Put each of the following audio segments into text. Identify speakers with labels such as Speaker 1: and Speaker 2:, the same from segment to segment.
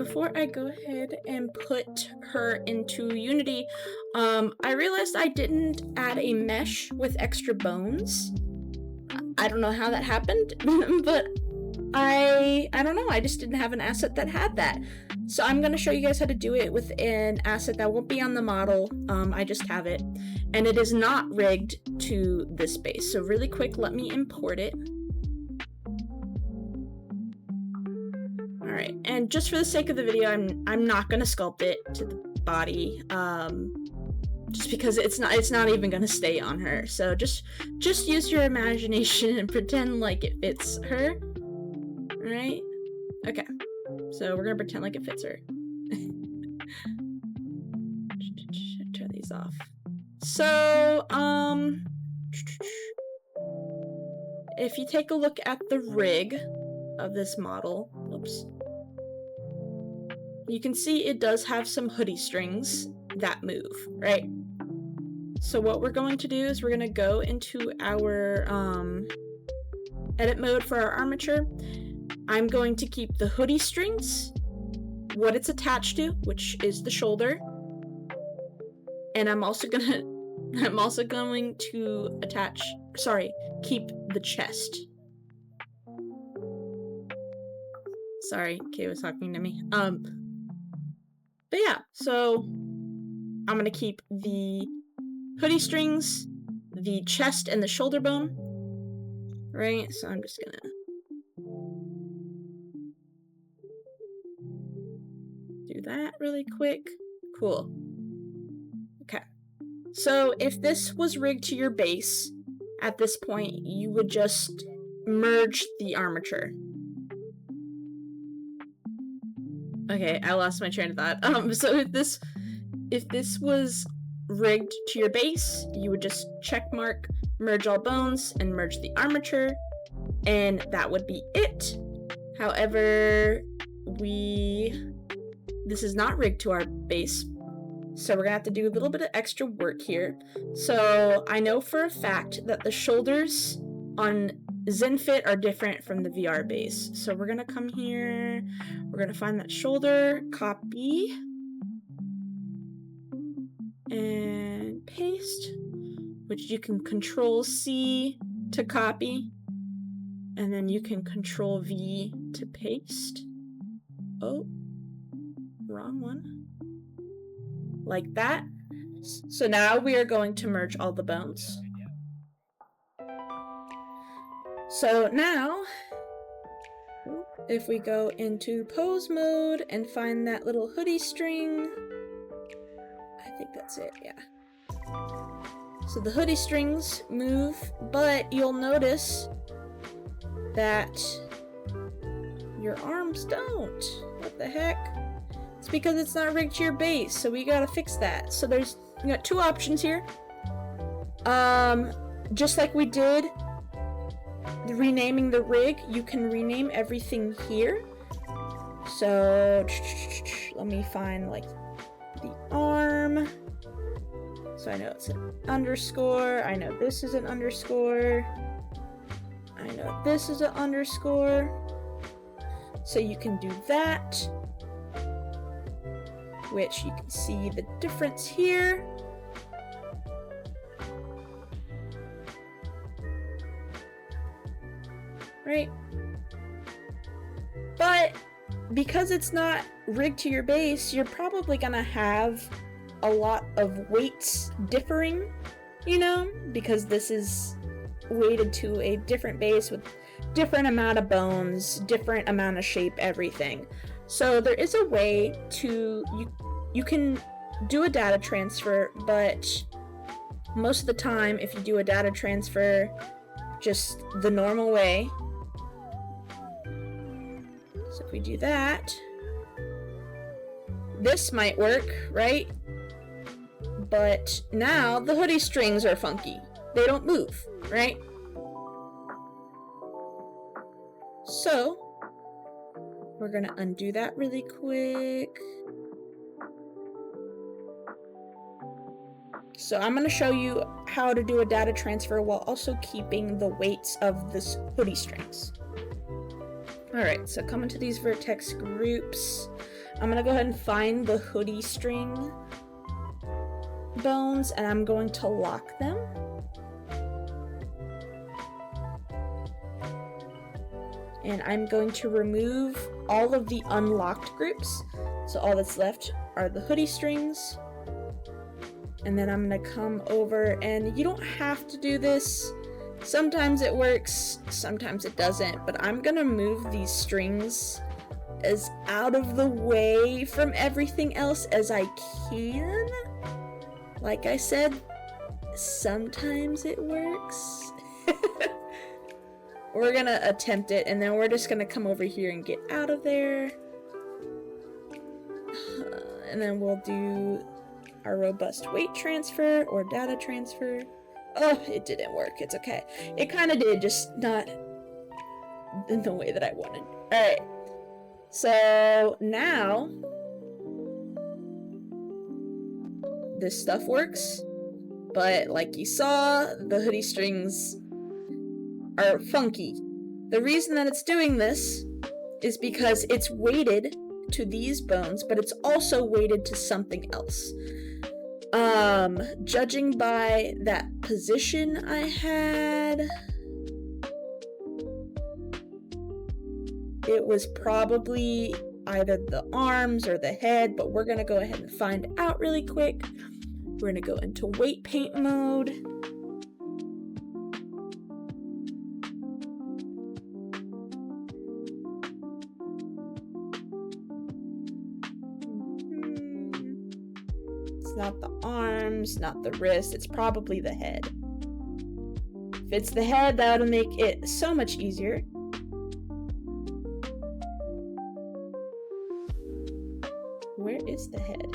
Speaker 1: before I go ahead and put her into Unity, I realized I didn't add a mesh with extra bones. I don't know how that happened, but I don't know, I just didn't have an asset that had that. So I'm going to show you guys how to do it with an asset that won't be on the model. I just have it, and it is not rigged to this base. So really quick, let me import it. Alright, and just for the sake of the video, I'm not going to sculpt it to the body, just because it's not even going to stay on her. So just use your imagination and pretend like it fits her. Right? Okay. So we're gonna pretend like it fits her. Turn these off. So, if you take a look at the rig of this model, oops, you can see it does have some hoodie strings that move, right? So what we're going to do is we're gonna go into our edit mode for our armature. I'm going to keep the hoodie strings, what it's attached to, which is the shoulder, and I'm also going to keep the chest. Sorry, Kay was talking to me. But yeah, so I'm gonna keep the hoodie strings, the chest, and the shoulder bone. Right, so I'm just gonna do that really quick. Cool. Okay. So if this was rigged to your base, at this point, you would just merge the armature. Okay, I lost my train of thought. So if this was rigged to your base, you would just check mark, merge all bones, and merge the armature, and that would be it. However, this is not rigged to our base, so we're gonna have to do a little bit of extra work here. So I know for a fact that the shoulders on ZenFit are different from the VR base. So we're gonna come here, we're gonna find that shoulder, copy, and paste, which you can Control-C to copy, and then you can Control-V to paste. Oh, wrong one. Like that. So now we are going to merge all the bones. So now, if we go into pose mode and find that little hoodie string, I think that's it, yeah. So the hoodie strings move, but you'll notice that your arms don't. What the heck? It's because it's not rigged to your base, so we gotta fix that. So you got two options here. Just like we did renaming the rig, you can rename everything here. So let me find like the arm. So I know it's an underscore. I know this is an underscore. I know this is an underscore. So you can do that, which you can see the difference here. Right? But because it's not rigged to your base, you're probably gonna have a lot of weights differing, you know, because this is weighted to a different base with different amount of bones, different amount of shape, everything. So there is a way to, you can do a data transfer, but most of the time if you do a data transfer just the normal way, so if we do that, this might work, right? But now the hoodie strings are funky. They don't move, right? So we're gonna undo that really quick. So I'm gonna show you how to do a data transfer while also keeping the weights of this hoodie strings. Alright, so come into these vertex groups. I'm gonna go ahead and find the hoodie string bones, and I'm going to lock them. And I'm going to remove all of the unlocked groups. So all that's left are the hoodie strings. And then I'm gonna come over, and you don't have to do this. Sometimes it works, sometimes it doesn't, but I'm gonna move these strings as out of the way from everything else as I can. Like I said, sometimes it works. We're gonna attempt it, and then we're just gonna come over here and get out of there. And then we'll do our robust weight transfer or data transfer. Oh, it didn't work. It's okay. It kind of did, just not in the way that I wanted. Alright. So now this stuff works, but like you saw, the hoodie strings are funky. The reason that it's doing this is because it's weighted to these bones, but it's also weighted to something else. Judging by that position I had, it was probably either the arms or the head, but we're gonna go ahead and find out really quick. We're gonna go into weight paint mode. It's not the arms, not the wrist, it's probably the head. If it's the head, that'll make it so much easier. Where is the head?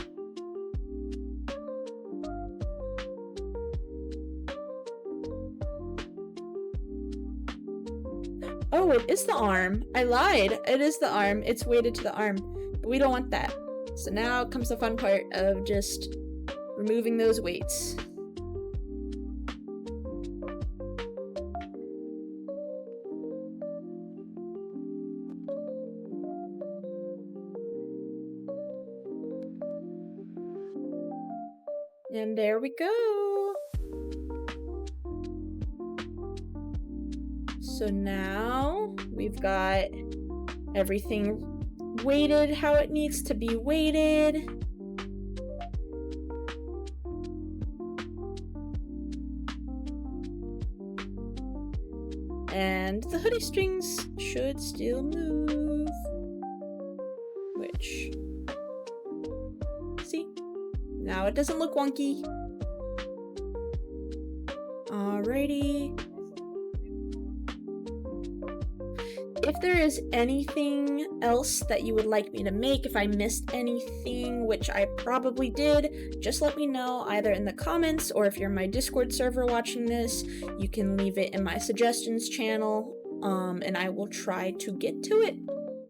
Speaker 1: Oh, it is the arm. I lied. It is the arm. It's weighted to the arm. But we don't want that. So now comes the fun part of just removing those weights. And there we go. So now we've got everything weighted how it needs to be weighted. And the hoodie strings should still move. Which, see? Now it doesn't look wonky. Alrighty. If there is anything else that you would like me to make, if I missed anything, which I probably did, just let me know either in the comments, or if you're in my Discord server watching this, you can leave it in my suggestions channel, and I will try to get to it.